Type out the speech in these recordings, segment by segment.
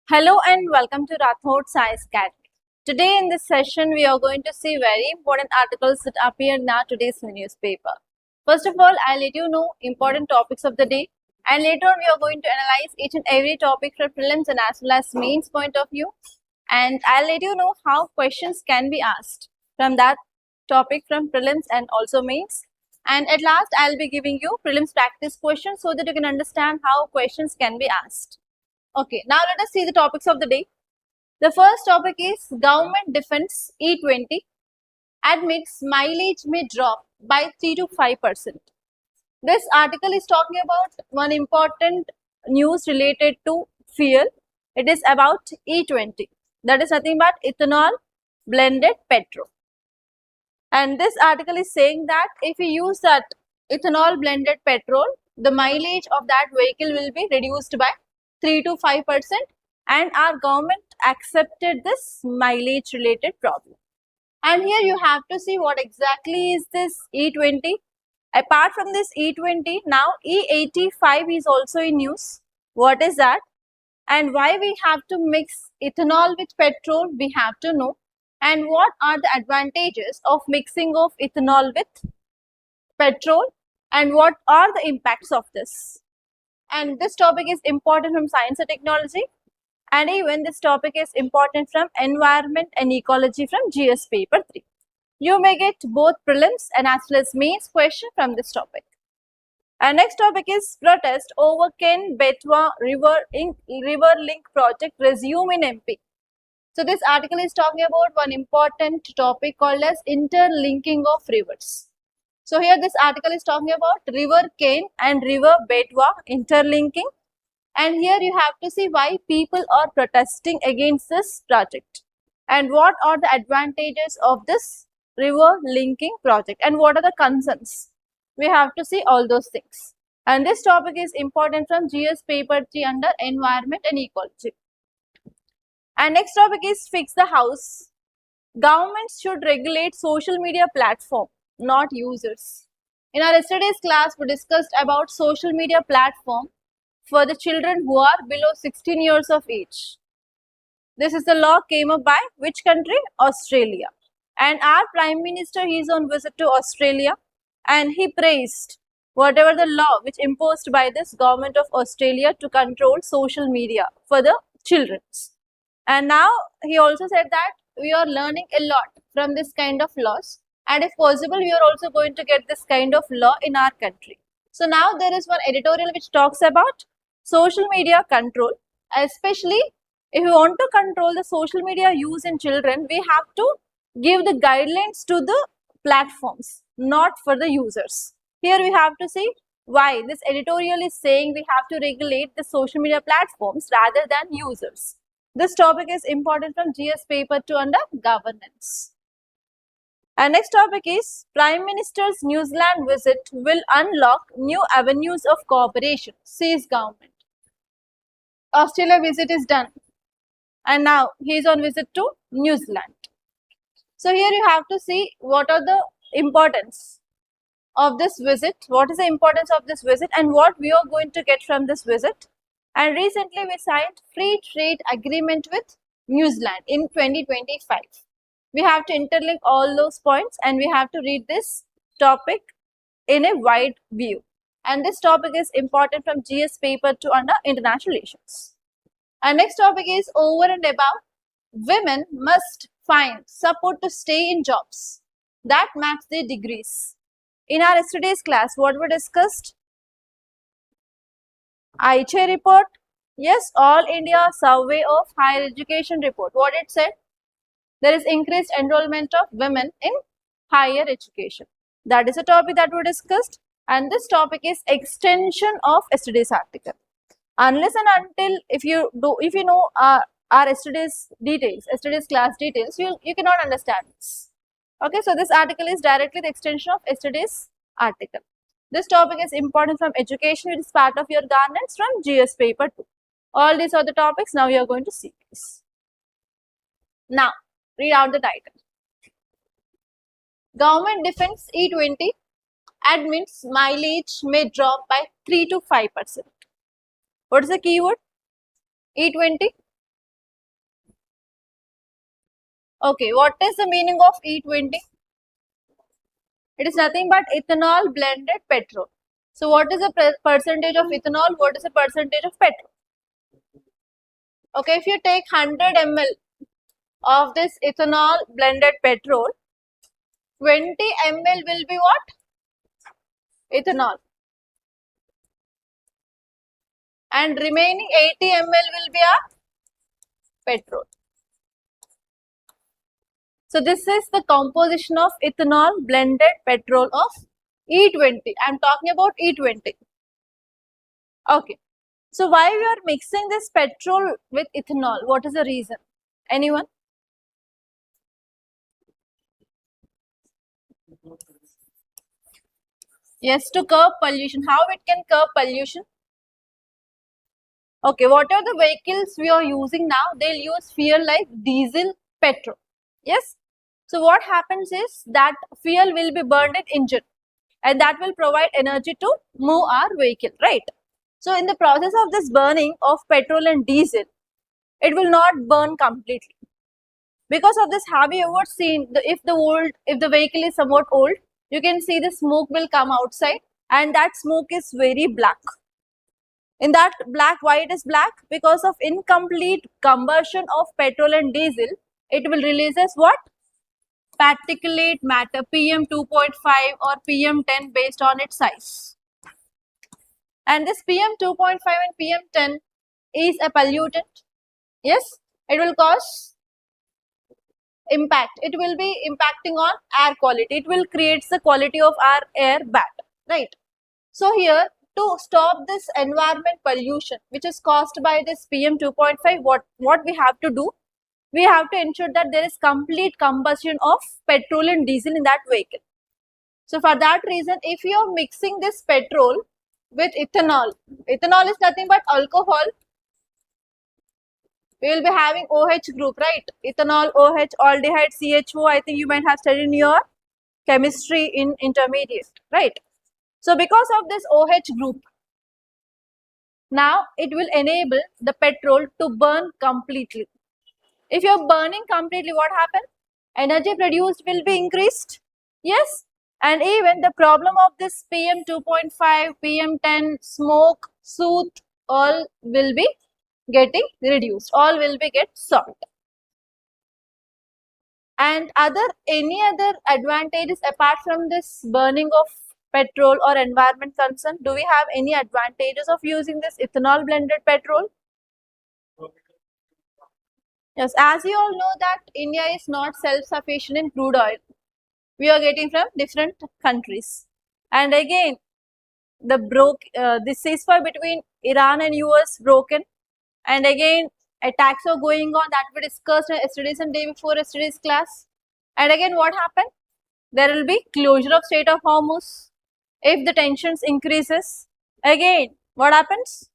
Hello and welcome to Rathods IAS Academy. Today in this session, we are going to see very important articles that appear in our today's newspaper. First of all, I'll let you know important topics of the day, and later on we are going to analyze each and every topic from prelims and as well as mains point of view, and I'll let you know how questions can be asked from that topic from prelims and also mains. And at last, I'll be giving you prelims practice questions so that you can understand how questions can be asked. Okay, now let us see the topics of the day. The first topic is Government Defense E20 admits mileage may drop by 3 to 5%. This article is talking about one important news related to fuel. It is about E20. That is nothing but ethanol blended petrol. And this article is saying that if we use that ethanol blended petrol, the mileage of that vehicle will be reduced by 3 to 5%, and our government accepted this mileage related problem. And here you have to see what exactly is this E20. Apart from this E20, now E85 is also in use. What is that? And why we have to mix ethanol with petrol, we have to know. And what are the advantages of mixing of ethanol with petrol, and what are the impacts of this? And this topic is important from science and technology, and even this topic is important from environment and ecology from GS paper 3. You may get both prelims and as well as mains question from this topic. And next topic is protest over Ken-Betwa river link project resume in MP. So this article is talking about one important topic called as interlinking of rivers. So here this article is talking about river Ken and river Betwa interlinking, and here you have to see why people are protesting against this project and what are the advantages of this river linking project and what are the concerns. We have to see all those things, and this topic is important from GS paper 3 under environment and ecology. And next topic is fix the house. Governments should regulate social media platform, not users. In our yesterday's class, we discussed about social media platform for the children who are below 16 years of age. This is the law came up by which country? Australia. And our Prime Minister, he is on visit to Australia, and he praised whatever the law which imposed by this government of Australia to control social media for the children. And now he also said that we are learning a lot from this kind of laws, and if possible we are also going to get this kind of law in our country. So now there is one editorial which talks about social media control, especially if we want to control the social media use in children, we have to give the guidelines to the platforms, not for the users. Here we have to see why this editorial is saying we have to regulate the social media platforms rather than users. This topic is important from GS paper 2 under governance. And next topic is Prime Minister's New Zealand visit will unlock new avenues of cooperation, says government. Australia visit is done, and now he is on visit to New Zealand. So here you have to see what are the importance of this visit, what is the importance of this visit, and what we are going to get from this visit. And recently we signed free trade agreement with New Zealand in 2025. We have to interlink all those points and we have to read this topic in a wide view. And this topic is important from GS paper 2 under international relations. And next topic is over and above, women must find support to stay in jobs that match their degrees. In our yesterday's class, what we discussed? ICHE report, yes, All India Survey of Higher Education report. What it said? There is increased enrollment of women in higher education. That is a topic that we discussed, and this topic is extension of yesterday's article. Unless and until if you know our yesterday's details, yesterday's class details, you cannot understand this. Okay, so this article is directly the extension of yesterday's article. This topic is important from education, it is part of your governance from GS paper 2. All these are the topics, now you are going to see this. Now, read out the title. Government Defense E20 admits mileage may drop by 3 to 5%. What is the keyword? E20 Okay, what is the meaning of E20? It is nothing but ethanol blended petrol. So what is the percentage of ethanol? What is the percentage of petrol? Okay, if you take 100 ml of this ethanol blended petrol, 20 ml will be what? Ethanol. And remaining 80 ml will be a petrol. So this is the composition of ethanol blended petrol of E20. I am talking about E20. Okay. So why we are mixing this petrol with ethanol? What is the reason? Anyone? Yes, to curb pollution. How it can curb pollution? Okay, what are the vehicles we are using now? They'll use fuel like diesel, petrol. Yes. So what happens is that fuel will be burned in engine and that will provide energy to move our vehicle, right? So in the process of this burning of petrol and diesel, it will not burn completely. Because of this, have you ever seen if the vehicle is somewhat old, you can see the smoke will come outside and that smoke is very black. In that black, why it is black? Because of incomplete combustion of petrol and diesel, it will release as what? Particulate matter, PM 2.5 or PM 10 based on its size. And this PM 2.5 and PM 10 is a pollutant. Yes, it will cause impact. It will be impacting on air quality. It will create the quality of our air bad, right? So here, to stop this environment pollution which is caused by this PM 2.5, what we have to do? We have to ensure that there is complete combustion of petrol and diesel in that vehicle. So for that reason, if you are mixing this petrol with ethanol, ethanol is nothing but alcohol. We will be having OH group, right? Ethanol, OH, aldehyde, CHO. I think you might have studied in your chemistry in intermediate, right? So because of this OH group, now it will enable the petrol to burn completely. If you are burning completely, what happens? Energy produced will be increased. Yes. And even the problem of this PM 2.5, PM 10, smoke, soot, all will be getting reduced. All will be get solved. And any other advantages apart from this burning of petrol or environment concern? Do we have any advantages of using this ethanol blended petrol? Yes, as you all know that India is not self-sufficient in crude oil. We are getting from different countries. And again, the ceasefire between Iran and US broken. And again, attacks are going on that we discussed yesterday's and day before yesterday's class. And again, what happened? There will be closure of Strait of Hormuz. If the tensions increases, again, what happens?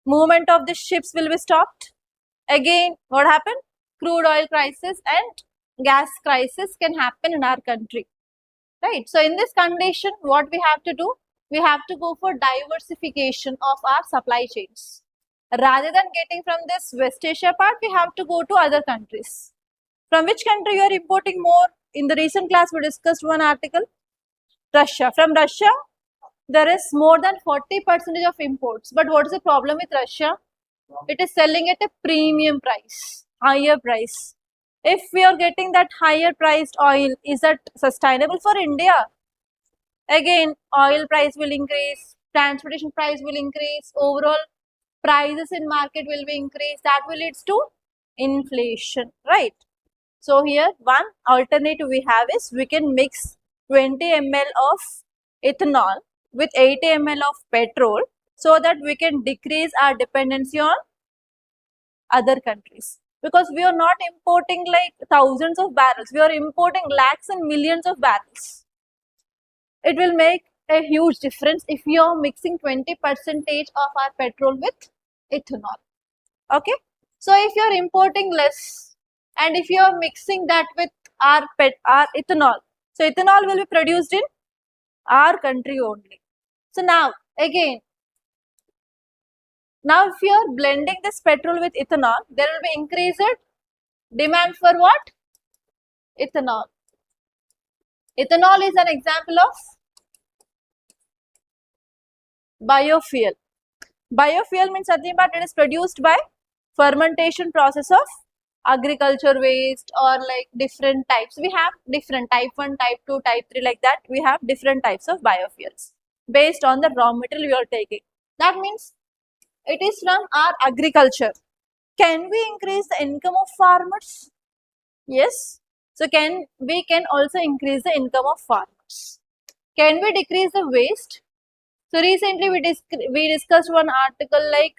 Movement of the ships will be stopped. Again, what happened? Crude oil crisis and gas crisis can happen in our country, right? So in this condition, what we have to do? We have to go for diversification of our supply chains. Rather than getting from this West Asia part, we have to go to other countries. From which country you are importing more? In the recent class, we discussed one article, Russia. From Russia, there is more than 40% of imports. But what is the problem with Russia? It is selling at a premium price, higher price. If we are getting that higher priced oil, is that sustainable for India? Again, oil price will increase, transportation price will increase, overall prices in market will be increased. That will lead to inflation, right? So here one alternative we have is we can mix 20 ml of ethanol with 80 ml of petrol so that we can decrease our dependency on other countries. Because we are not importing like thousands of barrels, we are importing lakhs and millions of barrels. It will make a huge difference if you are mixing 20% of our petrol with ethanol. Okay. So if you are importing less and if you are mixing that with our ethanol, so ethanol will be produced in our country only. So now again, now if you are blending this petrol with ethanol, there will be increased demand for what? Ethanol. Ethanol is an example of biofuel. Biofuel means nothing but it is produced by fermentation process of agriculture waste or like different types. We have different type 1, type 2, type 3 like that. We have different types of biofuels based on the raw material we are taking. That means it is from our agriculture. Can we increase the income of farmers? Yes. So we can also increase the income of farmers. Can we decrease the waste? So recently we discussed one article like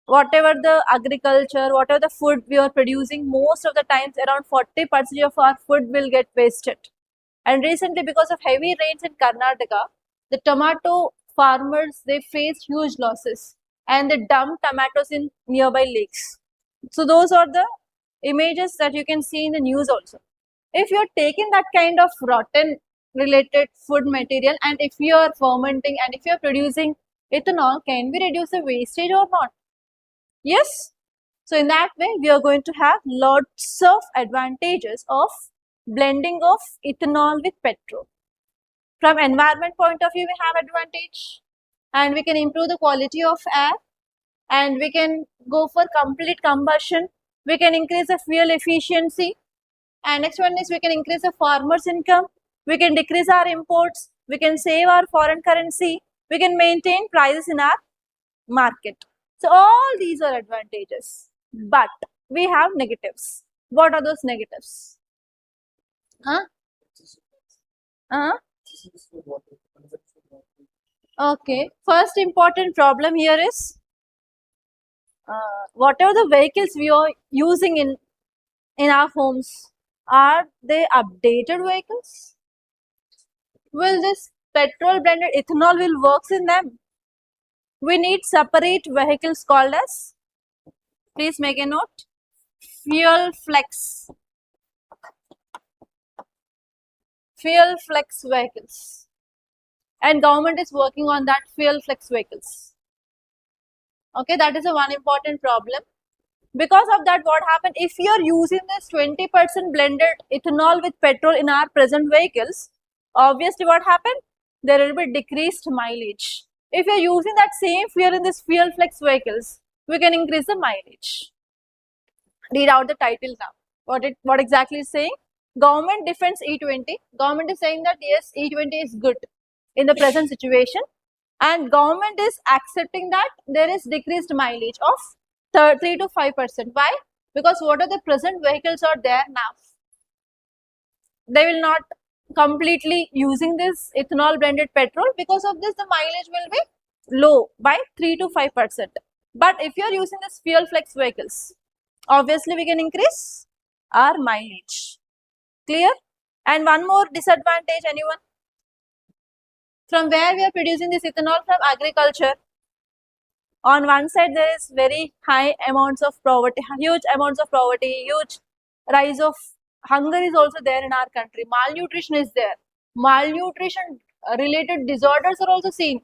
whatever the agriculture, whatever the food we are producing, most of the times around 40% of our food will get wasted. And recently because of heavy rains in Karnataka, the tomato farmers, they face huge losses and they dump tomatoes in nearby lakes. So those are the images that you can see in the news also. If you're taking that kind of rotten related food material and if you are fermenting and if you are producing ethanol, can we reduce the wastage or not? Yes. So in that way, we are going to have lots of advantages of blending of ethanol with petrol. From environment point of view, we have advantage and we can improve the quality of air and we can go for complete combustion. We can increase the fuel efficiency. And next one is we can increase the farmers' income. We can decrease our imports. We can save our foreign currency. We can maintain prices in our market. So all these are advantages, but we have negatives. What are those negatives? Okay. First important problem here is whatever the vehicles we are using in our homes, are they updated vehicles? Will this petrol blended ethanol will works in them? We need separate vehicles called as, please make a note, fuel flex. Fuel flex vehicles. And government is working on that fuel flex vehicles. Okay, that is a one important problem. Because of that, what happened? If you are using this 20% blended ethanol with petrol in our present vehicles, obviously what happened? There will be decreased mileage. If you are using that same fuel in this fuel flex vehicles, we can increase the mileage. Read out the title now. What exactly is saying? Government defends E20. Government is saying that yes, E20 is good in the present situation, and government is accepting that there is decreased mileage of 3 to 5%. Why? Because what are the present vehicles are there now? They will not completely using this ethanol blended petrol. Because of this, the mileage will be low by 3 to 5%. But if you are using this fuel flex vehicles, obviously we can increase our mileage. Clear? And one more disadvantage, anyone? From where we are producing this ethanol? From agriculture. On one side, there is very high amounts of poverty, huge amounts of poverty, huge rise of hunger is also there in our country. Malnutrition is there. Malnutrition related disorders are also seen.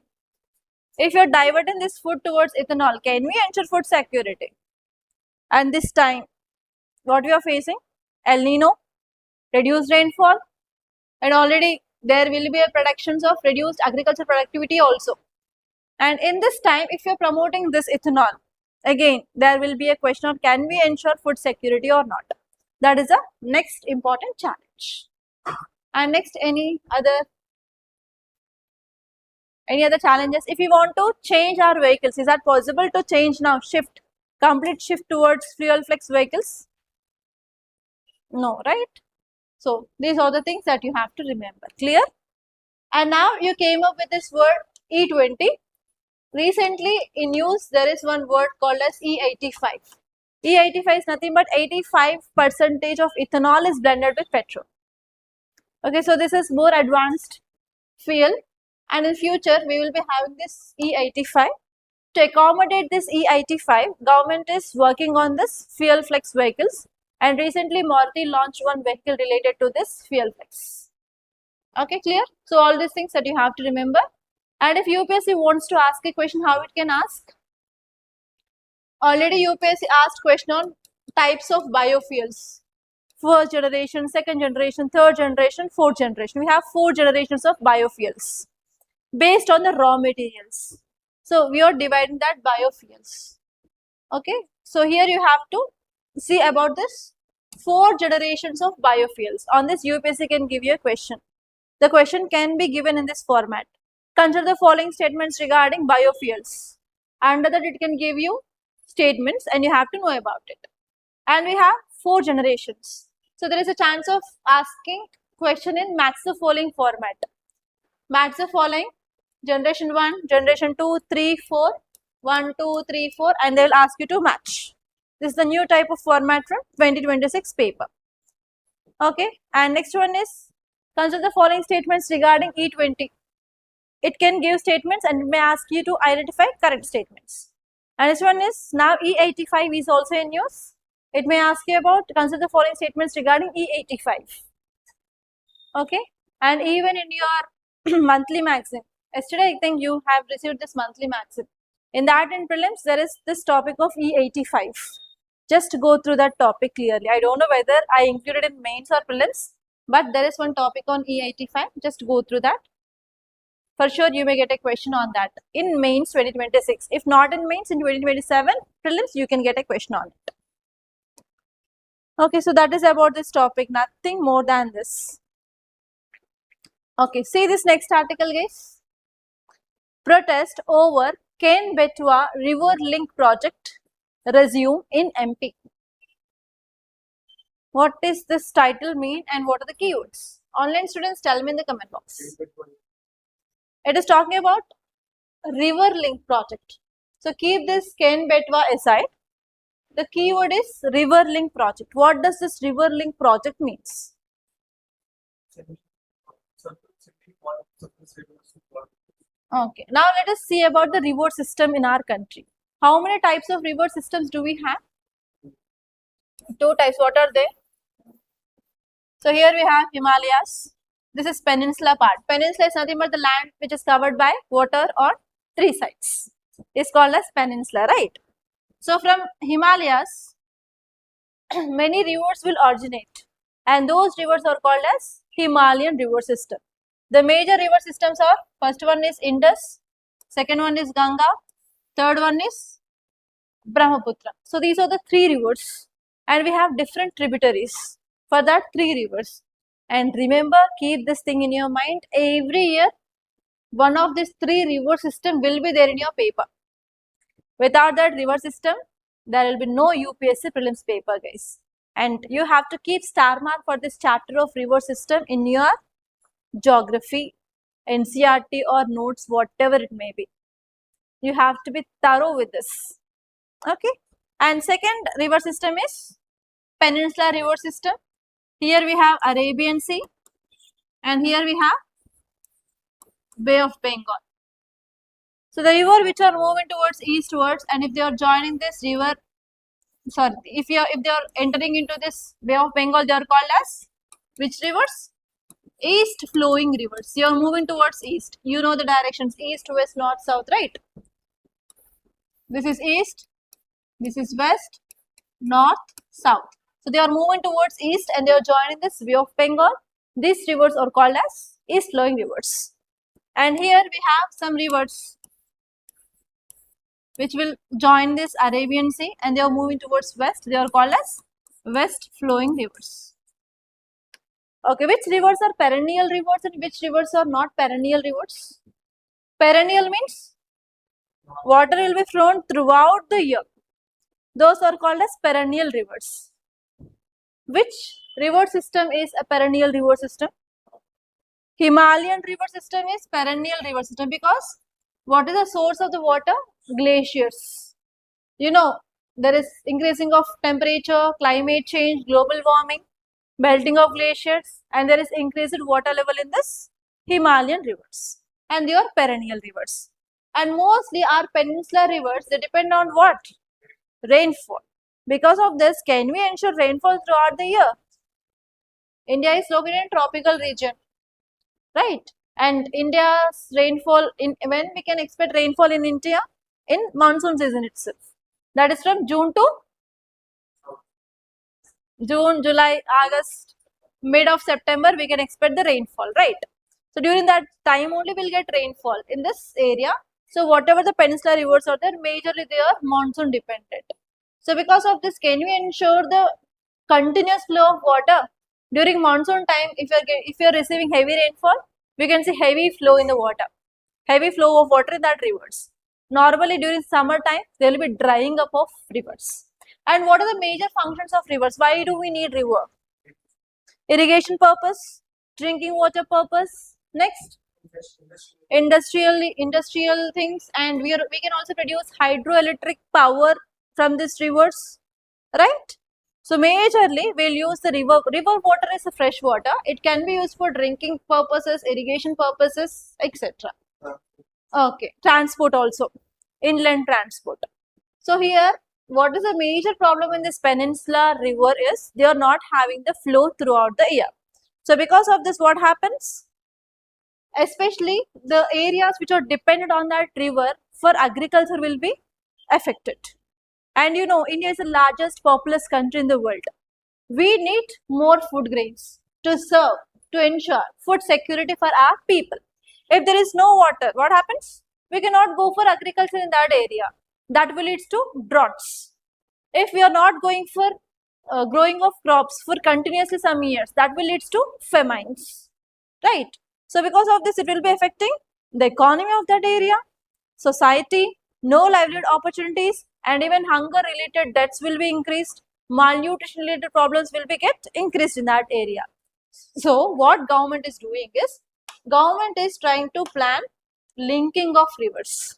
If you are diverting this food towards ethanol, can we ensure food security? And this time, what we are facing? El Nino, reduced rainfall, and already there will be a predictions of reduced agricultural productivity also. And in this time, if you are promoting this ethanol, again, there will be a question of can we ensure food security or not? That is the next important challenge. And next, any other challenges? If we want to change our vehicles, is that possible to change now, complete shift towards fuel flex vehicles? No, right? So these are the things that you have to remember. Clear? And now you came up with this word E20. Recently in news there is one word called as E85. E85 is nothing but 85% of ethanol is blended with petrol. Okay, so this is more advanced fuel, and in future we will be having this E85. To accommodate this E85, government is working on this fuel flex vehicles, and recently Maruti launched one vehicle related to this fuel flex. Okay, clear? So all these things that you have to remember. And if UPSC wants to ask a question, how it can ask? Already UPSC asked question on types of biofuels. First generation, second generation, third generation, fourth generation. We have 4 generations of biofuels based on the raw materials. So we are dividing that biofuels. Okay. So here you have to see about this 4 generations of biofuels. On this UPSC can give you a question. The question can be given in this format. Consider the following statements regarding biofuels. Under that it can give you statements and you have to know about it. And we have 4 generations. So there is a chance of asking question in match the following format. Match the following: generation 1, generation 2, 3, 4, 1, 2, 3, 4, and they will ask you to match. This is the new type of format from 2026 paper. Okay, and next one is consider the following statements regarding E20. It can give statements and it may ask you to identify correct statements. And this one is now E85 is also in use. It may ask you about consider the following statements regarding E85. Okay, and even in your monthly magazine, yesterday I think you have received this monthly magazine. In that in prelims there is this topic of E85. Just go through that topic clearly. I don't know whether I included in mains or prelims, but there is one topic on E85. Just go through that. For sure you may get a question on that in mains 2026. If not in mains in 2027 prelims, you can get a question on it. Okay, so that is about this topic, nothing more than this. Okay, see this next article, guys. Protest over Ken-Betwa river link project resume in MP. What does this title mean and what are the keywords? Online students, tell me in the comment box. It is talking about river link project. So keep this Ken-Betwa aside. The keyword is river link project. What does this river link project means? Okay, now let us see about the river system in our country. How many types of river systems do we have? 2 types. What are they? So here we have Himalayas. This is peninsula part. Peninsula is nothing but the land which is covered by water on 3 sides. It's called as peninsula, right? So from Himalayas, many rivers will originate and those rivers are called as Himalayan river system. The major river systems are, first one is Indus, second one is Ganga, third one is Brahmaputra. So these are the 3 rivers and we have different tributaries for that 3 rivers. And remember, keep this thing in your mind, every year one of these 3 river system will be there in your paper. Without that river system, there will be no UPSC prelims paper, guys. And you have to keep star mark for this chapter of river system in your geography, NCERT or notes, whatever it may be. You have to be thorough with this. Okay. And second river system is Peninsula river system. Here we have Arabian Sea and here we have Bay of Bengal. So the river which are moving towards eastwards, and if they are joining this river, sorry, if they are entering into this Bay of Bengal, they are called as which rivers? East flowing rivers. You are moving towards east. You know the directions: east, west, north, south, right? This is east, this is west, north, south. So they are moving towards east and they are joining this Bay of Bengal. These rivers are called as east flowing rivers. And here we have some rivers which will join this Arabian Sea and they are moving towards west. They are called as west flowing rivers. Okay, which rivers are perennial rivers and which rivers are not perennial rivers? Perennial means water will be flown throughout the year. Those are called as perennial rivers. Which river system is a perennial river system? Himalayan river system is perennial river system because what is the source of the water? Glaciers. You know, there is increasing of temperature, climate change, global warming, melting of glaciers, and there is increased water level in this Himalayan rivers, and they are perennial rivers. And mostly our peninsular rivers, they depend on what? Rainfall. Because of this, can we ensure rainfall throughout the year? India is located in tropical region, right? And India's rainfall, when we can expect rainfall in India? In monsoon season itself. That is from June to June, July, August, mid of September, we can expect the rainfall, right? So during that time only we'll get rainfall in this area. So whatever the peninsular rivers are there, majorly they are monsoon dependent. So because of this, can we ensure the continuous flow of water during monsoon time? If you're receiving heavy rainfall, we can see heavy flow in the water, heavy flow of water in that rivers. Normally during summer time, there will be drying up of rivers. And what are the major functions of rivers? Why do we need river? Irrigation purpose, drinking water purpose. Next, industrial things, and we can also produce hydroelectric power from these rivers, right? So majorly we'll use the river water is a fresh water. It can be used for drinking purposes, irrigation purposes, etc. Okay, transport also, inland transport. So here, what is the major problem in this peninsula river is they are not having the flow throughout the year. So because of this, what happens? Especially the areas which are dependent on that river for agriculture will be affected. And you know, India is the largest populous country in the world. We need more food grains to serve, to ensure food security for our people. If there is no water, what happens? We cannot go for agriculture in that area. That will lead to droughts. If we are not going for growing of crops for continuously some years, that will lead to famines, right? So because of this, it will be affecting the economy of that area, society, no livelihood opportunities, and even hunger related deaths will be increased. Malnutrition related problems will be get increased in that area. So what government is doing is, government is trying to plan linking of rivers.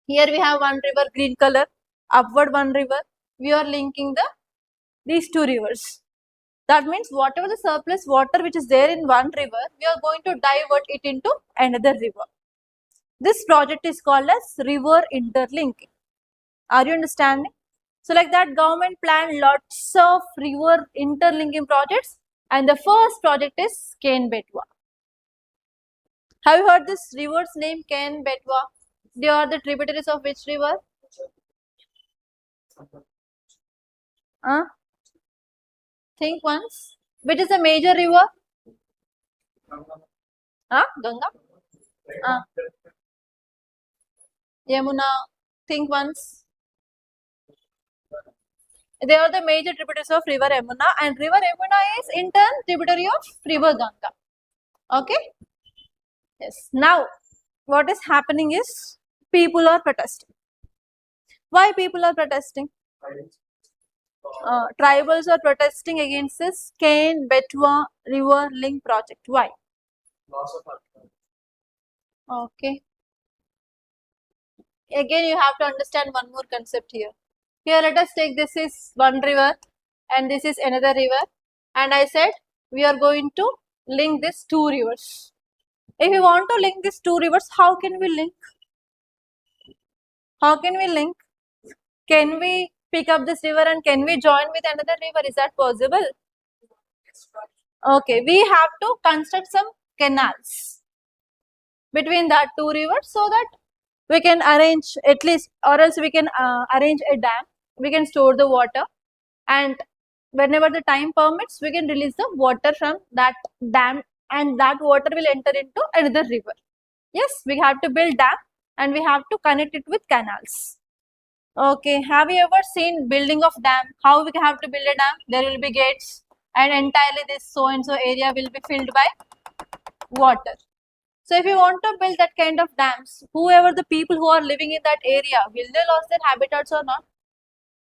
Here we have one river, green color, upward one river. We are linking these two rivers. That means whatever the surplus water which is there in one river, we are going to divert it into another river. This project is called as river interlinking. Are you understanding? So like that, government planned lots of river interlinking projects, and the first project is Ken-Betwa. Have you heard this river's name, Ken-Betwa? They are the tributaries of which river? Think once. Which is a major river? Ganga? Yamuna. Think once. They are the major tributaries of river Yamuna, and river Yamuna is in turn tributary of river Ganga. Okay? Yes. Now, what is happening is people are protesting. Why people are protesting? Tribals are protesting against this Ken-Betwa river link project. Why? Okay. Again, you have to understand one more concept here. Here, let us take this is one river and this is another river, and I said we are going to link these two rivers. If we want to link these two rivers, how can we link? How can we link? Can we pick up this river and can we join with another river? Is that possible? Okay, we have to construct some canals between that two rivers so that we can arrange at least, or else we can arrange a dam. We can store the water, and whenever the time permits, we can release the water from that dam, and that water will enter into another river. Yes, we have to build dam and we have to connect it with canals. Okay, have you ever seen building of dam? How we have to build a dam? There will be gates, and entirely this so and so area will be filled by water. So if you want to build that kind of dams, whoever the people who are living in that area, will they lose their habitats or not?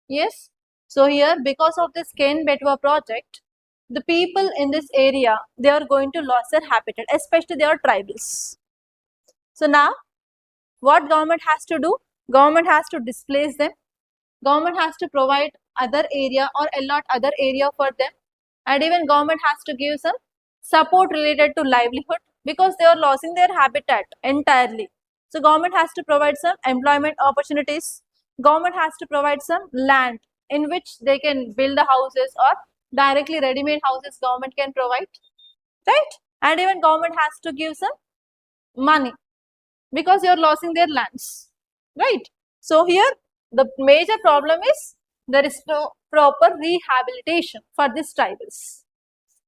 Yes. So here, because of this Ken-Betwa project, the people in this area, they are going to lose their habitat, especially they are tribals. So now, what government has to do? Government has to displace them. Government has to provide other area or allot other area for them, and even government has to give some support related to livelihood, because they are losing their habitat entirely. So government has to provide some employment opportunities. Government has to provide some land in which they can build the houses, or directly ready-made houses government can provide, right? And even government has to give some money, because they are losing their lands, right? So here the major problem is There is no proper rehabilitation for these tribals.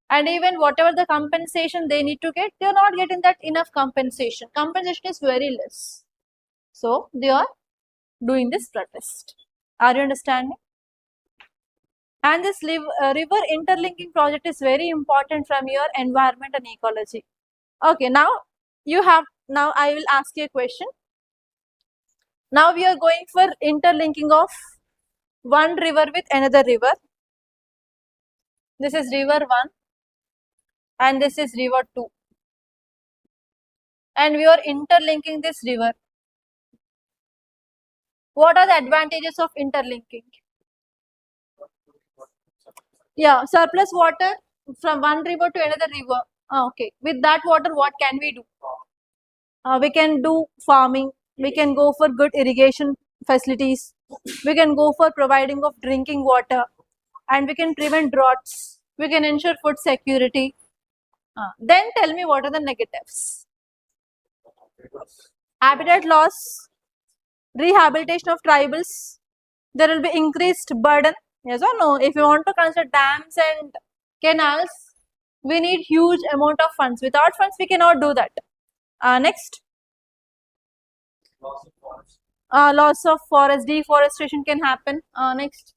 And even whatever the compensation they need to get, they are not getting that enough compensation. Compensation is very less. So they are doing this protest. Are you understanding? And this river interlinking project is very important from your environment and ecology. Okay, now I will ask you a question. Now we are going for interlinking of one river with another river. This is river 1 and this is river 2. And we are interlinking this river. What are the advantages of interlinking? Yeah, surplus water from one river to another river. Okay, with that water, what can we do? We can do farming. We can go for good irrigation facilities. We can go for providing of drinking water, and we can prevent droughts. We can ensure food security. Then tell me what are the negatives? Habitat loss, rehabilitation of tribals. There will be increased burden. Yes or no? If you want to construct dams and canals, we need huge amount of funds. Without funds, we cannot do that. Next. Loss of forest, deforestation can happen. Next.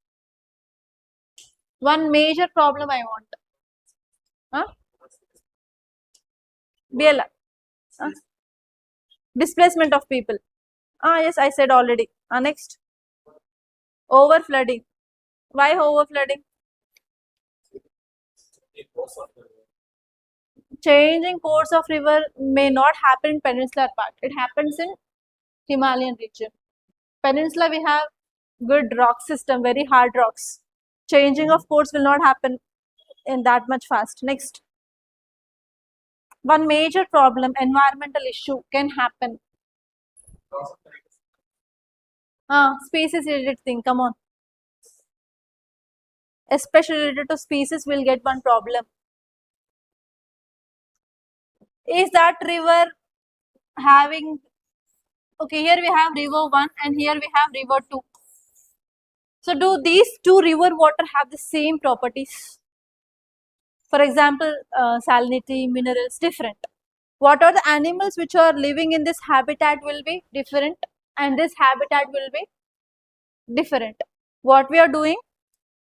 One major problem I want. BLR. Displacement of people. Yes, I said already. Next. Over flooding. Why over flooding? Changing course of river may not happen in peninsular part. It happens in Himalayan region. Peninsula we have good rock system, very hard rocks. Changing of course will not happen in that much fast. Next. One major problem, environmental issue can happen. Species related thing, come on. Especially related to species, will get one problem. Is that river having, okay, here we have river 1 and here we have river 2. So do these two river water have the same properties? For example, salinity, minerals, different. What are the animals which are living in this habitat will be different and this habitat will be different. What we are doing?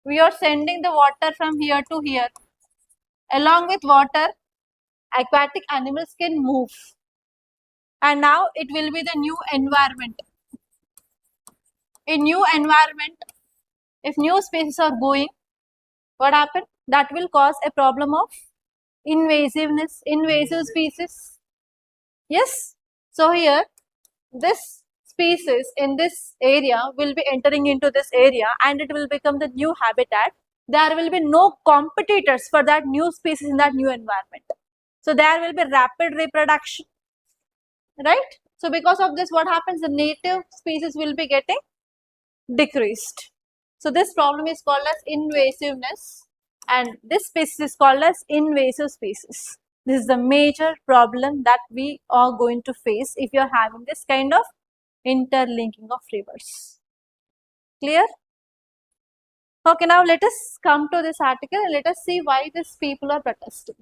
We are sending the water from here to here. Along with water, aquatic animals can move. And now it will be the new environment. In new environment, if new species are going, what happens? That will cause a problem of invasiveness, invasive species. Yes. So here, this species in this area will be entering into this area and it will become the new habitat. There will be no competitors for that new species in that new environment. So there will be rapid reproduction, right? So because of this, what happens? The native species will be getting decreased. So this problem is called as invasiveness and this species is called as invasive species. This is the major problem that we are going to face if you are having this kind of interlinking of rivers. Clear? Okay, now let us come to this article and let us see why these people are protesting.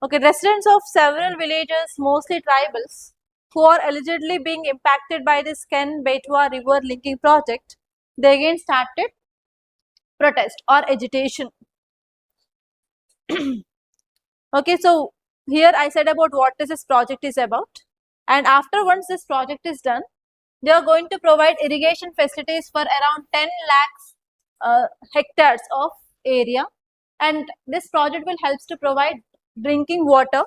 Okay, residents of several villages, mostly tribals, who are allegedly being impacted by this Ken-Betwa river linking project, they again started protest or agitation. Okay, so here I said about what this project is about, and after once this project is done, they are going to provide irrigation facilities for around 10 lakhs hectares of area, and this project will help to provide drinking water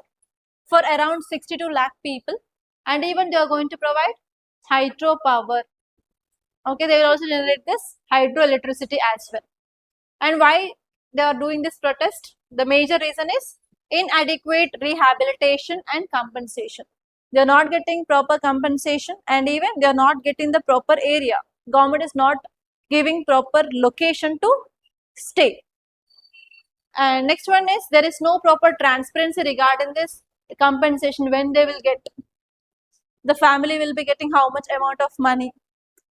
for around 62 lakh people, and even they are going to provide hydropower. Okay, they will also generate this hydroelectricity as well. And why they are doing this protest? The major reason is inadequate rehabilitation and compensation. They are not getting proper compensation and even they are not getting the proper area. Government is not giving proper location to stay. And next one is there is no proper transparency regarding this compensation, when they will get. The family will be getting how much amount of money.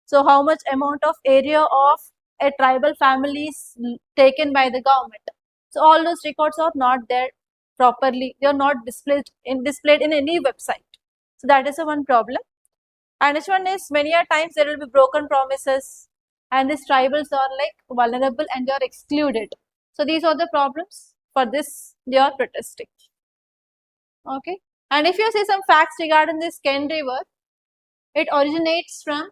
So how much amount of area of a tribal family is taken by the government. So all those records are not there properly. They are not displayed in any website. So that is the one problem. And next one is many a times there will be broken promises, and these tribals are like vulnerable and they are excluded. So these are the problems for this they are protesting. Okay. And if you see some facts regarding this Ken River, it originates from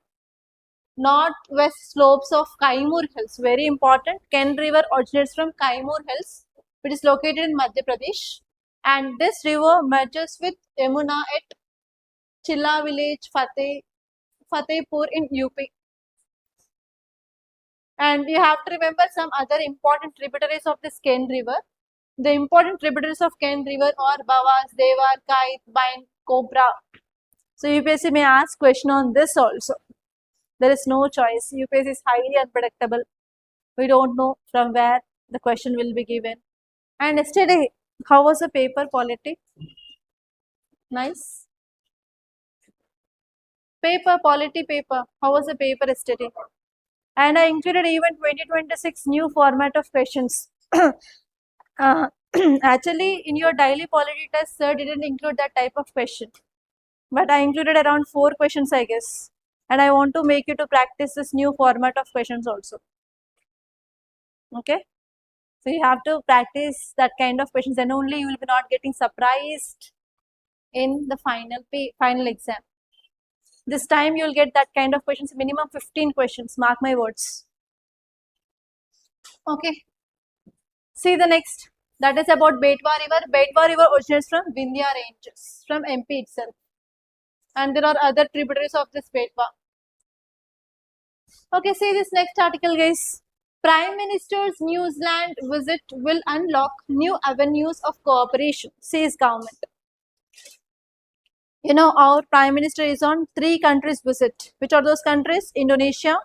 northwest slopes of Kaimur Hills. Very important. Ken River originates from Kaimur Hills, which is located in Madhya Pradesh. And this river merges with Yamuna at Chilla village, Fatehpur in UP. And you have to remember some other important tributaries of this Ken River. The important tributaries of Ken River are Bawas, Devar, Kait, Bain, Cobra. So UPSC may ask question on this also. There is no choice. UPSC is highly unpredictable. We don't know from where the question will be given. And yesterday, how was the paper polity? Nice. Paper, polity paper. How was the paper yesterday? And I included even 2026 new format of questions. Actually, in your daily polity test, sir didn't include that type of question. But I included around 4 questions, I guess. And I want to make you to practice this new format of questions also. Okay? So you have to practice that kind of questions, and only you will be not getting surprised in the final exam. This time you will get that kind of questions, minimum 15 questions, mark my words. Okay. See the next. That is about Betwa River. Betwa River originates from Vindhya ranges, from MP itself. And there are other tributaries of this Betwa. Okay, see this next article, guys. Prime Minister's New Zealand visit will unlock new avenues of cooperation, says government. You know, our Prime Minister is on 3 countries visit. Which are those countries? Indonesia,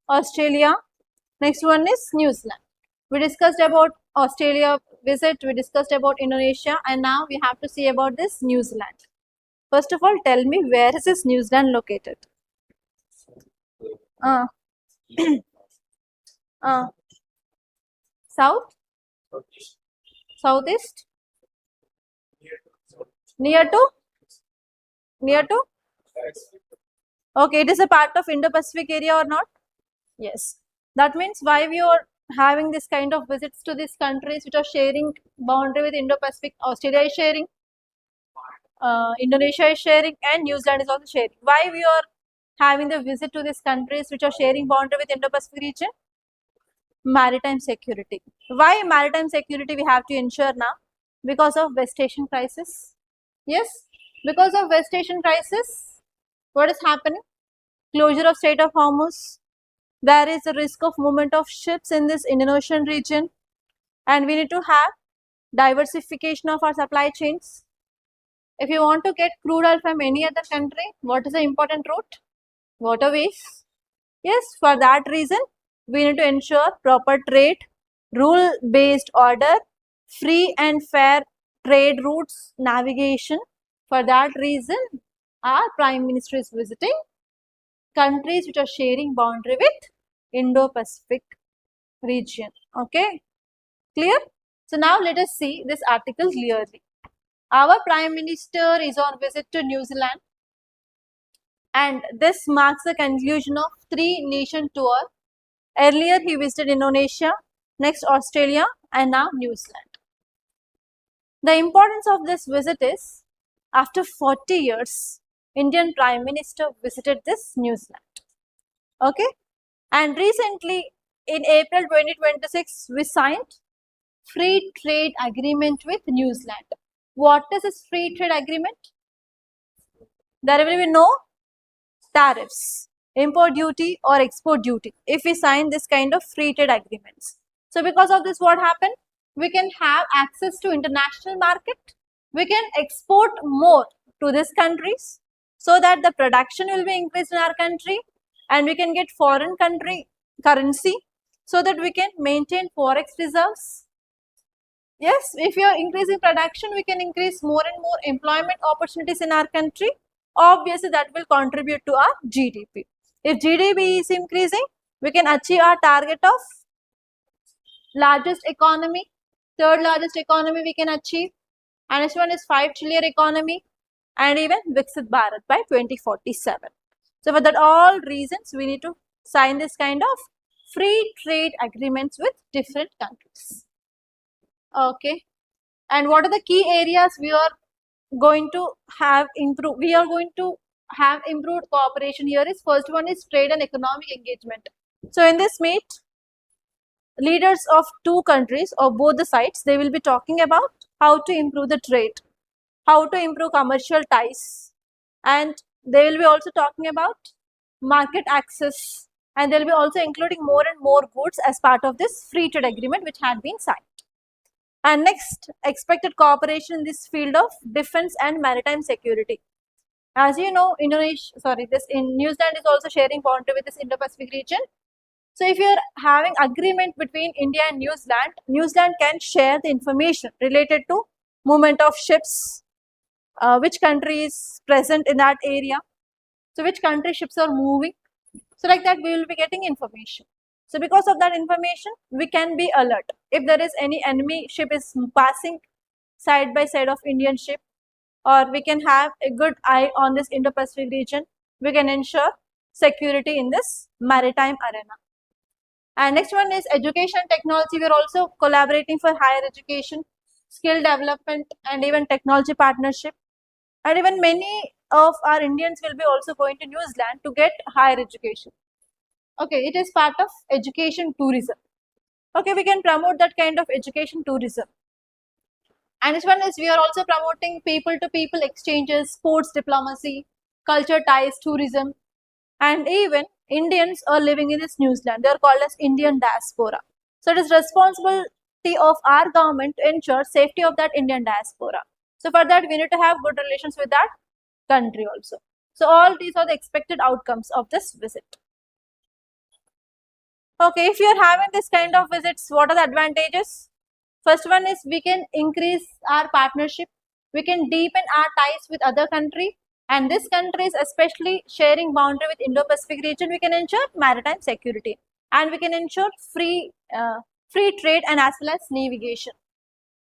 Australia. Next one is New Zealand. We discussed about Australia visit, we discussed about Indonesia, and now we have to see about this New Zealand. First of all, tell me, where is this New Zealand located? South? Southeast? Near to? Near to? Okay, it is a part of Indo-Pacific area or not? Yes. That means why we are having this kind of visits to these countries which are sharing boundary with Indo-Pacific. Australia is sharing, Indonesia is sharing, and New Zealand is also sharing. Why we are having the visit to these countries which are sharing boundary with Indo-Pacific region? Maritime security. Why maritime security we have to ensure now? Because of West Asian crisis. Yes, because of West Asian crisis, what is happening? Closure of Strait of Hormuz. There is a risk of movement of ships in this Indian Ocean region, and we need to have diversification of our supply chains. If you want to get crude oil from any other country, what is the important route? Waterways. Yes, for that reason, we need to ensure proper trade, rule-based order, free and fair trade routes, navigation. For that reason, our Prime Minister is visiting countries which are sharing boundary with Indo-Pacific region. Okay, clear? So now let us see this article clearly. Our Prime Minister is on visit to New Zealand, and this marks the conclusion of 3-nation tour. Earlier he visited Indonesia, next Australia, and now New Zealand. The importance of this visit is, after 40 years, Indian Prime Minister visited this New Zealand. Okay, and recently in April 2026 we signed free trade agreement with New Zealand. What is this free trade agreement? There will be no tariffs, import duty or export duty if we sign this kind of free trade agreements. So because of this, what happened? We can have access to international market. We can export more to these countries so that the production will be increased in our country, and we can get foreign country currency so that we can maintain forex reserves. Yes, if you are increasing production, we can increase more and more employment opportunities in our country. Obviously, that will contribute to our GDP. If GDP is increasing, we can achieve our target of largest economy, third largest economy we can achieve, and next one is 5 trillion economy, and even Viksit Bharat by 2047. So for that all reasons, we need to sign this kind of free trade agreements with different countries. Okay. And what are the key areas we are going to have improved? We are going to have improved cooperation here is first one is trade and economic engagement. So in this meet, leaders of two countries or both the sides, they will be talking about how to improve the trade, how to improve commercial ties, and they will be also talking about market access, and they will be also including more and more goods as part of this free trade agreement which had been signed. And next, expected cooperation in this field of defense and maritime security. As you know, New Zealand is also sharing boundary with this Indo-Pacific region. So if you are having agreement between India and New Zealand can share the information related to movement of ships, which country is present in that area, so which country ships are moving. So like that we will be getting information. So because of that information, we can be alert. If there is any enemy ship is passing side by side of Indian ship, or we can have a good eye on this Indo-Pacific region, we can ensure security in this maritime arena. And next one is education and technology. We are also collaborating for higher education, skill development, and even technology partnership. And even many of our Indians will be also going to New Zealand to get higher education. Okay, it is part of education tourism. Okay, we can promote that kind of education tourism. And this one is we are also promoting people-to-people exchanges, sports diplomacy, culture ties, tourism, and even Indians are living in this New Zealand. They are called as Indian diaspora. So it is responsibility of our government to ensure safety of that Indian diaspora. So for that, we need to have good relations with that country also. So all these are the expected outcomes of this visit. Okay, if you are having this kind of visits, what are the advantages? First one is we can increase our partnership. We can deepen our ties with other country, and this country is especially sharing boundary with Indo-Pacific region. We can ensure maritime security, and we can ensure free trade and as well as navigation.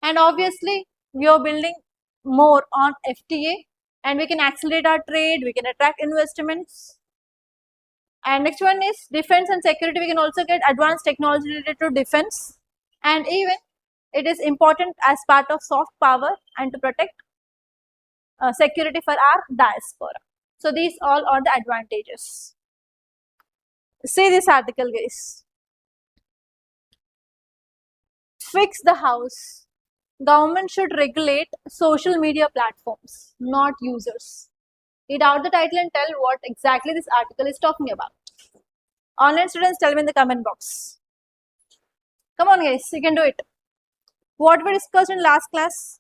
And obviously, we are building more on FTA, and we can accelerate our trade. We can attract investments. And next one is defense and security. We can also get advanced technology related to defense, and even it is important as part of soft power and to protect security for our diaspora. So these all are the advantages. See this article, guys. Fix the house. Government should regulate social media platforms, not users. Read out the title and tell what exactly this article is talking about. Online students, tell me in the comment box. Come on guys, you can do it. What we discussed in last class?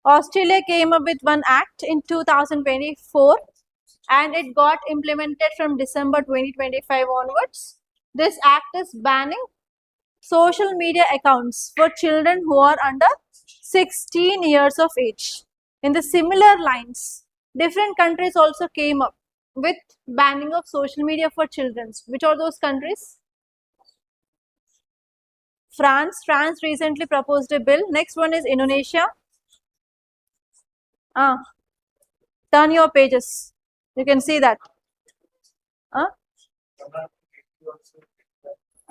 Australia came up with one act in 2024 and it got implemented from December 2025 onwards. This act is banning social media accounts for children who are under 16 years of age. In the similar lines, different countries also came up with banning of social media for children. Which are those countries? France recently proposed a bill. Next one is Indonesia. Turn your pages. You can see that.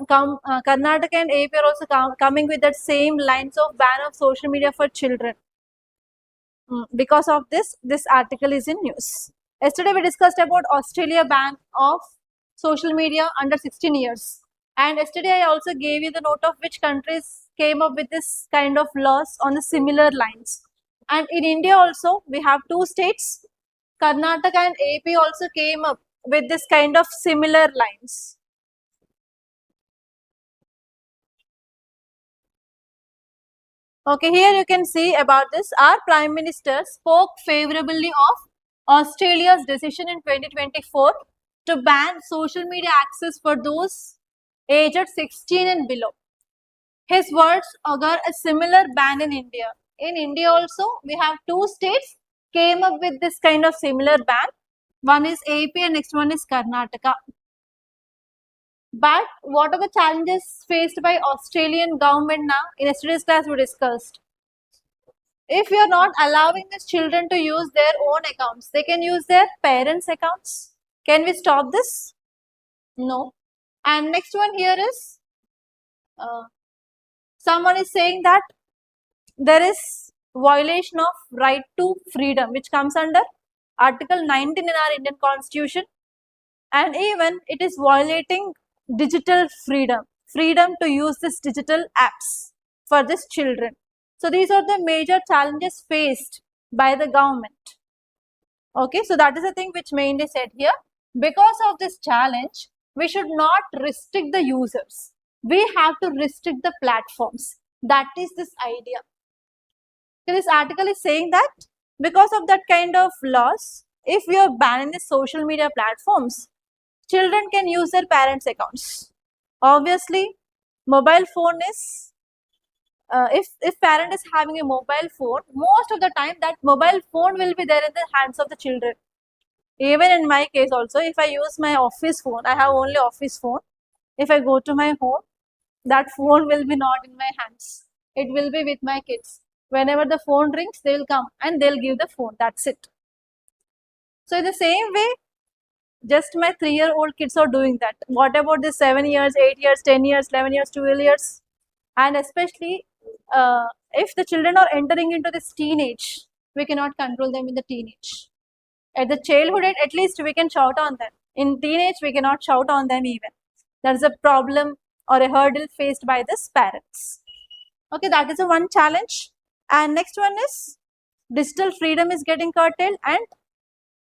Karnataka and AP are also coming with that same lines of ban of social media for children. Because of this article is in news. Yesterday we discussed about Australia ban of social media under 16 years. And yesterday I also gave you the note of which countries came up with this kind of laws on the similar lines. And in India also, we have two states, Karnataka and AP also came up with this kind of similar lines. Okay, here you can see about this. Our Prime Minister spoke favorably of Australia's decision in 2024 to ban social media access for those aged 16 and below. His words augur a similar ban in India. In India also, we have two states came up with this kind of similar ban. One is AP and next one is Karnataka. But what are the challenges faced by Australian government now? In yesterday's class we discussed. If you are not allowing these children to use their own accounts, they can use their parents' accounts. Can we stop this? No. And next one here is, someone is saying that there is violation of right to freedom, which comes under Article 19 in our Indian Constitution, and even it is violating digital freedom to use this digital apps for these children. So these are the major challenges faced by the government. Okay, so that is the thing which mainly said here. Because of this challenge, we should not restrict the users. We have to restrict the platforms. That is this idea. So this article is saying that because of that kind of laws, if we are banning the social media platforms, children can use their parents' accounts. Obviously, mobile phone is, if parent is having a mobile phone, most of the time that mobile phone will be there in the hands of the children. Even in my case also, if I use my office phone, I have only office phone. If I go to my home, that phone will be not in my hands. It will be with my kids. Whenever the phone rings, they will come and they'll give the phone. That's it. So in the same way, just my 3-year-old kids are doing that. What about the 7 years, 8 years, 10 years, 11 years, 12 years? And especially if the children are entering into this teenage, we cannot control them in the teenage. At the childhood, at least we can shout on them. In teenage, we cannot shout on them even. There's a problem or a hurdle faced by these parents. Okay, that is a one challenge. And next one is digital freedom is getting curtailed, and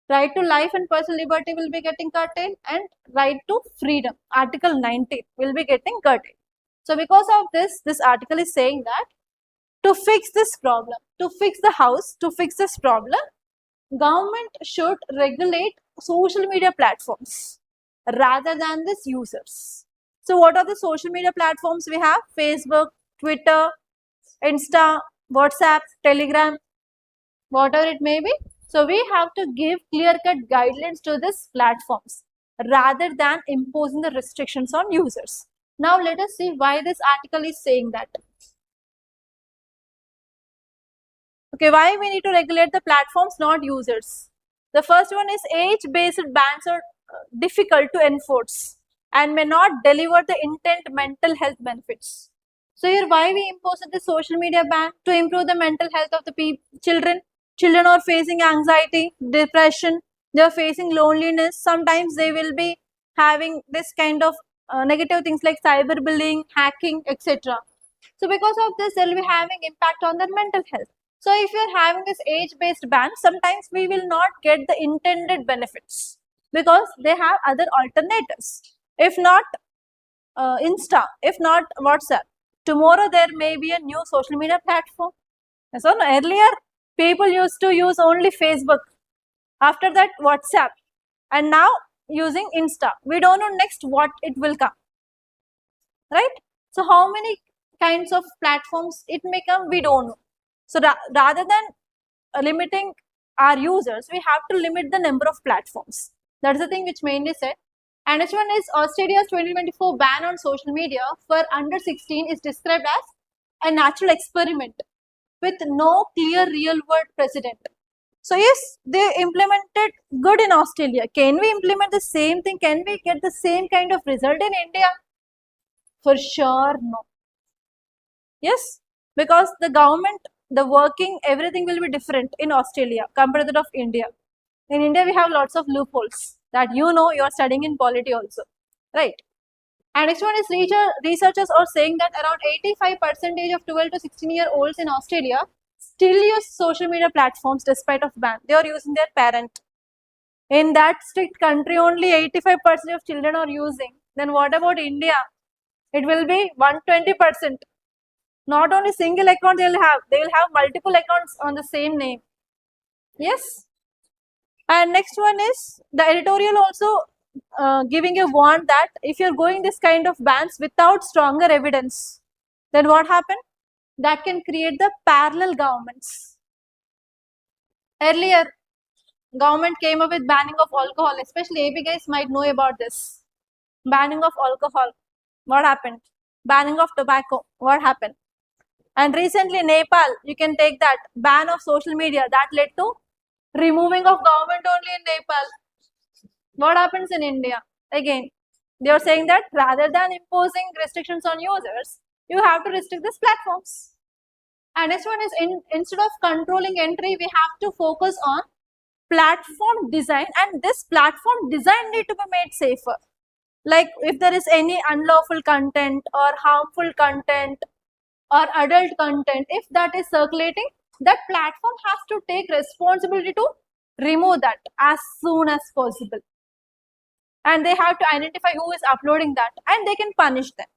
right to life and personal liberty will be getting curtailed, and right to freedom, Article 19, will be getting curtailed. So because of this article is saying that to fix this problem, to fix the house, to fix this problem, government should regulate social media platforms rather than these users. So what are the social media platforms we have? Facebook, Twitter, Insta, WhatsApp, Telegram, whatever it may be. So we have to give clear-cut guidelines to these platforms rather than imposing the restrictions on users. Now let us see why this article is saying that. Okay, why we need to regulate the platforms, not users? The first one is age-based bans are difficult to enforce and may not deliver the intent mental health benefits. So here why we impose the social media ban? To improve the mental health of the children. Children are facing anxiety, depression, they are facing loneliness. Sometimes they will be having this kind of negative things like cyberbullying, hacking, etc. So because of this, they will be having impact on their mental health. So if you are having this age-based ban, sometimes we will not get the intended benefits because they have other alternatives. If not Insta, if not WhatsApp, tomorrow there may be a new social media platform. So earlier, people used to use only Facebook. After that, WhatsApp. And now using Insta. We don't know next what it will come. Right? So how many kinds of platforms it may come, we don't know. So rather than limiting our users, we have to limit the number of platforms. That is the thing which mainly said. And next one is Australia's 2024 ban on social media for under 16 is described as a natural experiment with no clear real-world precedent. So yes, they implemented good in Australia. Can we implement the same thing? Can we get the same kind of result in India? For sure, no. Yes, because the government, the working, everything will be different in Australia compared to that of India. In India, we have lots of loopholes that you are studying in polity also, right? And next one is researchers are saying that around 85% of 12 to 16-year-olds in Australia still use social media platforms despite of ban. They are using their parent. In that strict country, only 85% of children are using. Then what about India? It will be 120%. Not only single account they will have multiple accounts on the same name. Yes. And next one is the editorial also giving a warn that if you're going this kind of bans without stronger evidence, then what happened? That can create the parallel governments. Earlier, Government came up with banning of alcohol, especially AP guys might know about this. Banning of alcohol. What happened? Banning of tobacco. What happened? And recently Nepal, you can take that ban of social media that led to removing of government only in Nepal. What happens in India? Again, they are saying that rather than imposing restrictions on users, you have to restrict these platforms. And next one is instead of controlling entry, we have to focus on platform design, and this platform design need to be made safer. Like if there is any unlawful content or harmful content or adult content, if that is circulating, that platform has to take responsibility to remove that as soon as possible. And they have to identify who is uploading that and they can punish them.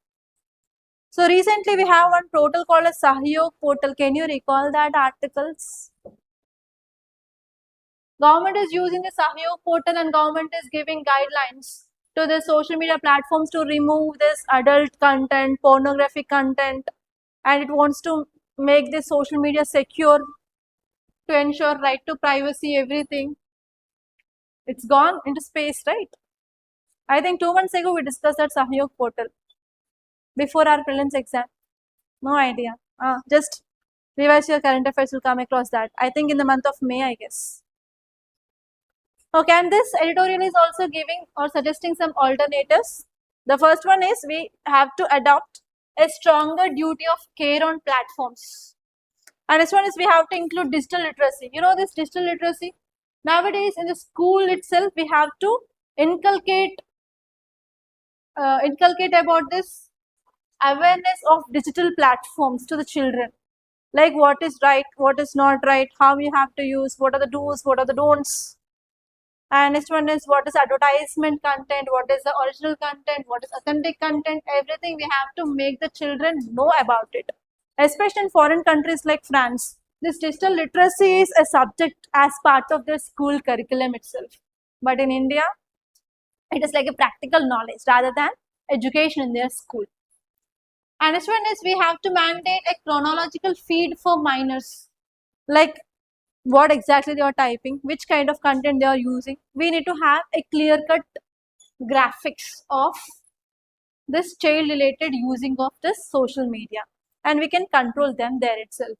So recently we have one portal called a Sahyog portal. Can you recall that articles? Government is using the Sahyog portal and government is giving guidelines to the social media platforms to remove this adult content, pornographic content, and it wants to make the social media secure to ensure right to privacy, everything. It's gone into space, right? I think 2 months ago we discussed that Sahyog portal before our prelims exam. No idea. Just revise your current affairs, will come across that. I think in the month of May, I guess. Okay, and this editorial is also giving or suggesting some alternatives. The first one is we have to adopt a stronger duty of care on platforms. And this one is we have to include digital literacy. You know this digital literacy? Nowadays in the school itself, we have to inculcate about this awareness of digital platforms to the children. Like what is right, what is not right, how you have to use, what are the do's, what are the don'ts. And next one is what is advertisement content, what is the original content, what is authentic content, everything we have to make the children know about it. Especially in foreign countries like France, this digital literacy is a subject as part of their school curriculum itself. But in India, it is like a practical knowledge rather than education in their school. And next one is we have to mandate a chronological feed for minors. Like what exactly they are typing, which kind of content they are using. We need to have a clear-cut graphics of this child-related using of this social media, and we can control them there itself.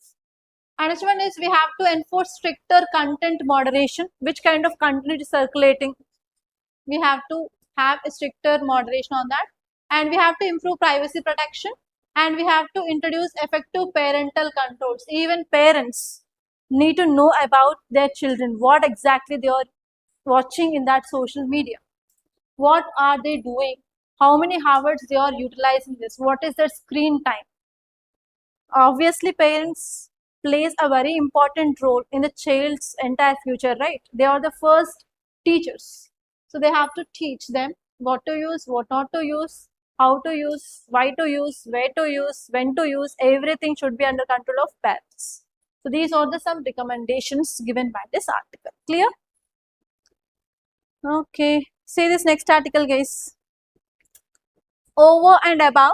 And next one is we have to enforce stricter content moderation. Which kind of content is circulating? We have to have a stricter moderation on that, and we have to improve privacy protection, and we have to introduce effective parental controls. Even parents need to know about their children, what exactly they are watching in that social media, what are they doing, how many hours they are utilizing this, what is their screen time. Obviously parents plays a very important role in the child's entire future, right? They are the first teachers, so they have to teach them what to use, what not to use, how to use, why to use, where to use, when to use. Everything should be under control of parents. So these are the some recommendations given by this article. Clear? Okay. See this next article, guys. Over and above,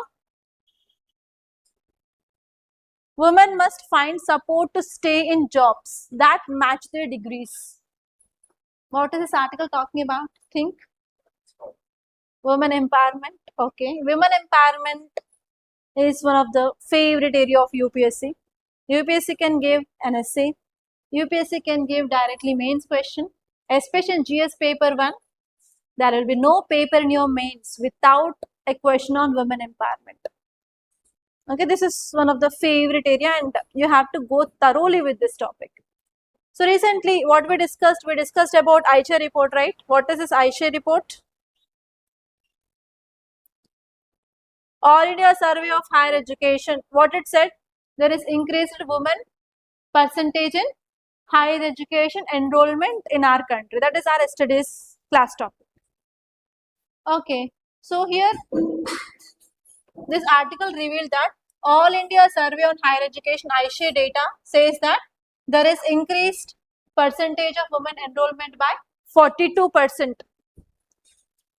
women must find support to stay in jobs that match their degrees. What is this article talking about? Think. Women empowerment. Okay. Women empowerment is one of the favorite area of UPSC. UPSC can give an essay. UPSC can give directly mains question. Especially in GS paper 1, there will be no paper in your mains without a question on women empowerment. Okay, this is one of the favorite area and you have to go thoroughly with this topic. So recently what we discussed about ICHA report, right? What is this ICHA report? All India Survey of Higher Education. What it said? There is increased women percentage in higher education enrollment in our country. That is our yesterday's class topic. Okay, so here this article revealed that All India Survey on Higher Education ICHA data says that there is increased percentage of women enrollment by 42%.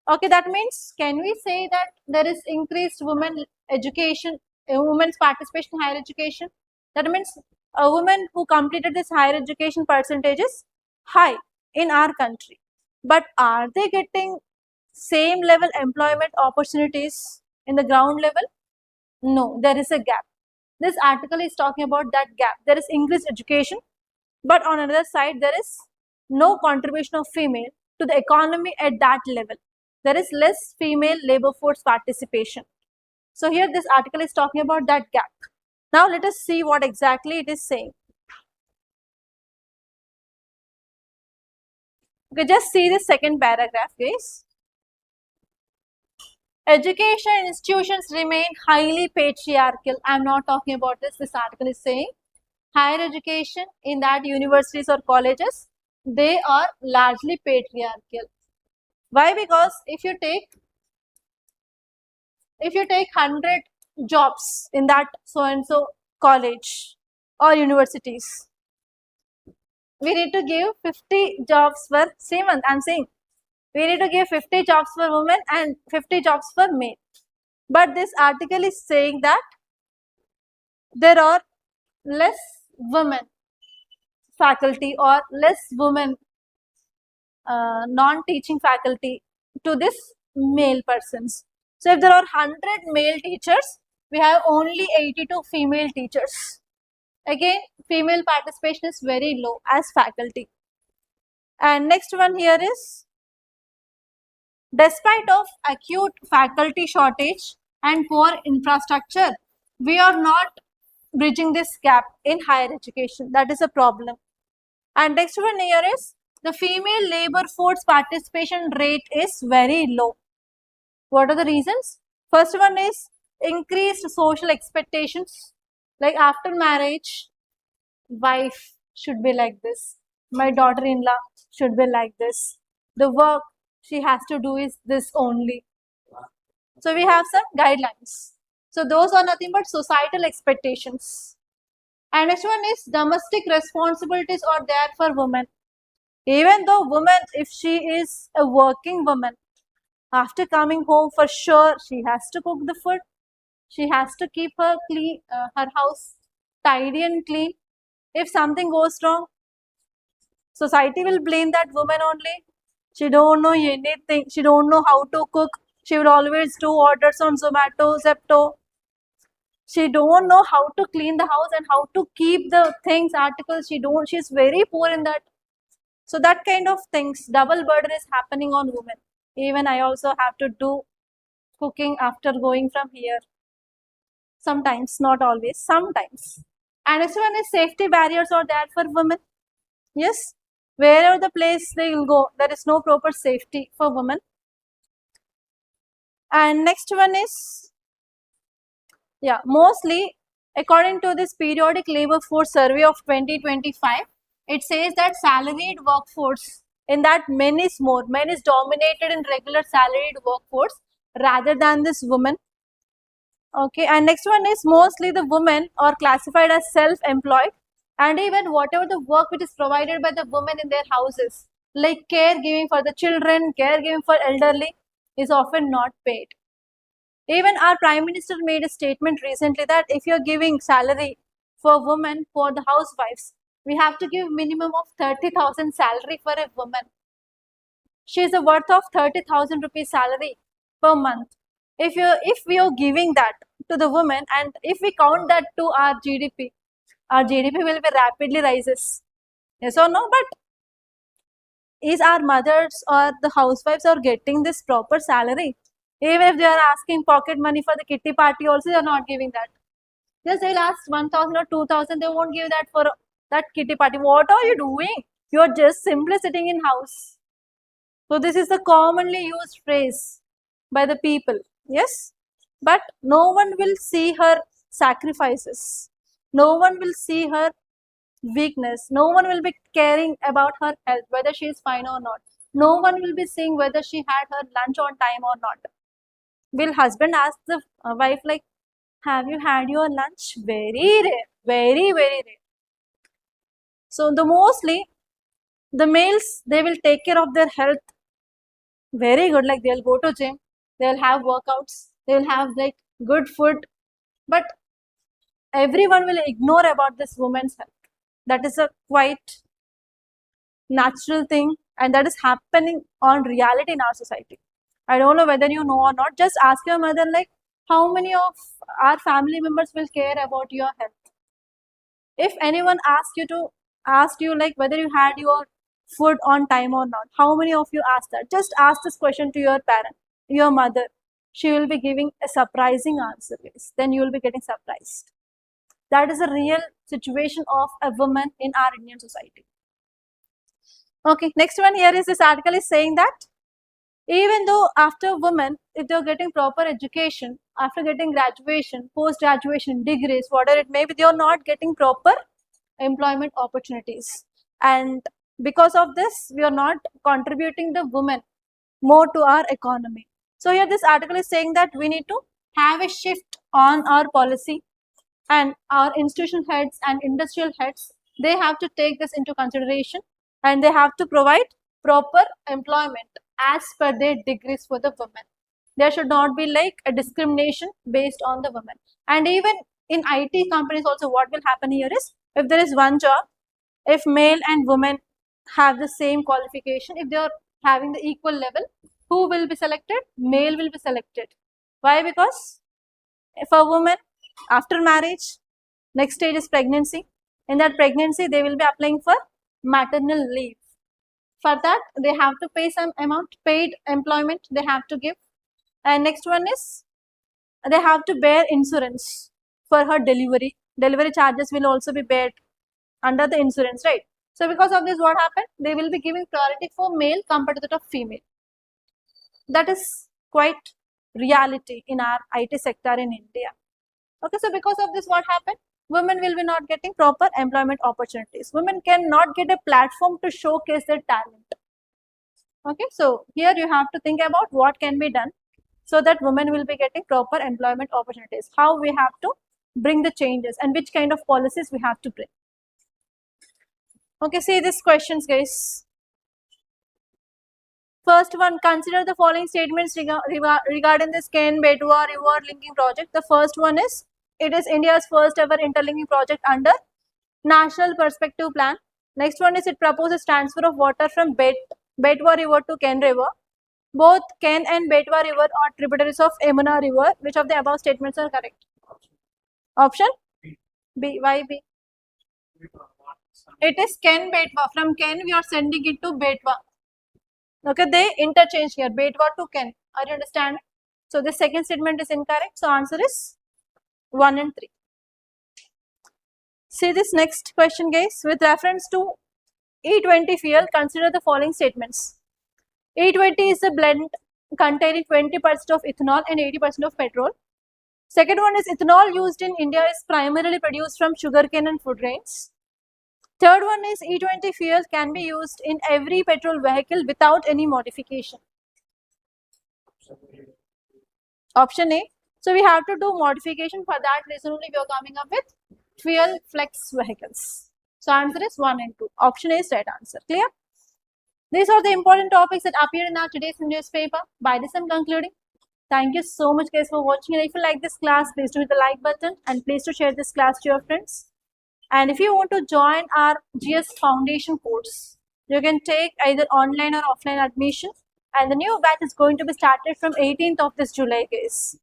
Okay, that means can we say that there is increased women education, women's participation in higher education? That means a woman who completed this higher education percentage is high in our country. But are they getting same level employment opportunities in the ground level? No, there is a gap. This article is talking about that gap. There is increased education, but on another side, there is no contribution of female to the economy at that level. There is less female labor force participation. So here this article is talking about that gap. Now let us see what exactly it is saying. Okay, just see the second paragraph, guys. Education institutions remain highly patriarchal. I am not talking about this. This article is saying higher education in that universities or colleges, they are largely patriarchal. Why? Because if you take 100 jobs in that so and so college or universities, we need to give 50 jobs for Srimant. I'm saying we need to give 50 jobs for women and 50 jobs for men. But this article is saying that there are less women faculty or less women non-teaching faculty to this male persons. So if there are 100 male teachers, we have only 82 female teachers. Again, female participation is very low as faculty. And next one here is, despite of acute faculty shortage and poor infrastructure, we are not bridging this gap in higher education. That is a problem. And next one here is, the female labor force participation rate is very low. What are the reasons? First one is increased social expectations. Like after marriage, wife should be like this. My daughter-in-law should be like this. The work she has to do is this only. So we have some guidelines. So those are nothing but societal expectations. And next one is domestic responsibilities are there for women. Even though woman, if she is a working woman, after coming home for sure she has to cook the food. She has to keep her clean, her house tidy and clean. If something goes wrong, society will blame that woman only. She don't know anything. She don't know how to cook. She will always do orders on Zomato, Zepto. She don't know how to clean the house and how to keep the things, articles. She's very poor in that. So that kind of things, double burden is happening on women. Even I also have to do cooking after going from here. Sometimes, not always, sometimes. And next one is safety barriers are there for women. Yes, wherever the place they will go, there is no proper safety for women. And next one is, yeah, mostly according to this periodic labor force survey of 2025, it says that salaried workforce, in that men is more. Men is dominated in regular salaried workforce rather than this woman. Okay, and next one is mostly the women are classified as self-employed, and even whatever the work which is provided by the women in their houses, like caregiving for the children, caregiving for elderly, is often not paid. Even our Prime Minister made a statement recently that if you're giving salary for women, for the housewives, we have to give minimum of 30,000 salary for a woman. She is a worth of 30,000 rupees salary per month. If we are giving that to the woman, and if we count that to our GDP will be rapidly rises. Yes or no? But is our mothers or the housewives are getting this proper salary? Even if they are asking pocket money for the kitty party, also they are not giving that. Just they'll ask 1,000 or 2,000. They won't give that for that kitty party. What are you doing? You are just simply sitting in house. So this is the commonly used phrase by the people. Yes, but no one will see her sacrifices. No one will see her weakness. No one will be caring about her health, whether she is fine or not. No one will be seeing whether she had her lunch on time or not. Will husband ask the wife like, have you had your lunch? Very rare, very, very rare. So the males, they will take care of their health very good. Like they'll go to gym, they'll have workouts, they'll have like good food, but everyone will ignore about this woman's health. That is a quite natural thing and that is happening on reality in our society. I don't know whether you know or not. Just ask your mother, like, how many of our family members will care about your health? If anyone asked you like whether you had your food on time or not, how many of you asked that? Just ask this question to your parent, your mother. She will be giving a surprising answer, guys. Then you will be getting surprised. That is a real situation of a woman in our Indian society. Okay, next one here is this article is saying that even though after women, if they're getting proper education, after getting graduation, post-graduation, degrees, whatever it may be, they're not getting proper employment opportunities. And because of this, we are not contributing the women more to our economy. So here this article is saying that we need to have a shift on our policy, and our institution heads and industrial heads, they have to take this into consideration, and they have to provide proper employment as per their degrees for the women. There should not be like a discrimination based on the women. And even in IT companies also, what will happen here is, if there is one job, if male and women have the same qualification, if they are having the equal level, who will be selected? Male will be selected. Why? Because if a woman after marriage, next stage is pregnancy. In that pregnancy, they will be applying for maternal leave. For that, they have to pay some amount, paid employment they have to give. And next one is, they have to bear insurance for her delivery. Delivery charges will also be bared under the insurance, right? So because of this, what happened? They will be giving priority for male compared to that of female. That is quite reality in our IT sector in India. Okay, so because of this, what happened? Women will be not getting proper employment opportunities. Women cannot get a platform to showcase their talent. Okay, so here you have to think about what can be done so that women will be getting proper employment opportunities. How we have to bring the changes and which kind of policies we have to bring. Okay, see these questions, guys. First one, consider the following statements regarding this Ken-Betwa river linking project. The first one is, it is India's first ever interlinking project under National Perspective Plan. Next one is, it proposes transfer of water from Betwa River to Ken River. Both Ken and Betwa River are tributaries of Yamuna River. Which of the above statements are correct? Option B. Why B? It is Ken-Betwa. From Ken, we are sending it to Betwa. Okay, they interchange here, Betwa to Ken. Are you understand? So the second statement is incorrect. So answer is 1 and 3. See this next question, guys. With reference to E20 fuel, consider the following statements. E20 is a blend containing 20% of ethanol and 80% of petrol. Second one is, ethanol used in India is primarily produced from sugarcane and food grains. Third one is, E20 fuel can be used in every petrol vehicle without any modification. Option A. So we have to do modification. For that reason only we are coming up with fuel flex vehicles. So answer is 1 and 2. Option A is right answer. Clear? These are the important topics that appeared in our today's newspaper. By this I'm concluding. Thank you so much, guys, for watching. And if you like this class, please do hit the like button and please to share this class to your friends. And if you want to join our GS Foundation course, you can take either online or offline admission. And the new batch is going to be started from 18th of this July, guys.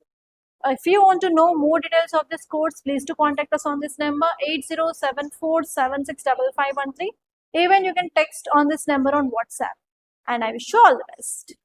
If you want to know more details of this course, please to contact us on this number 8074765513. Even you can text on this number on WhatsApp. And I wish you all the best.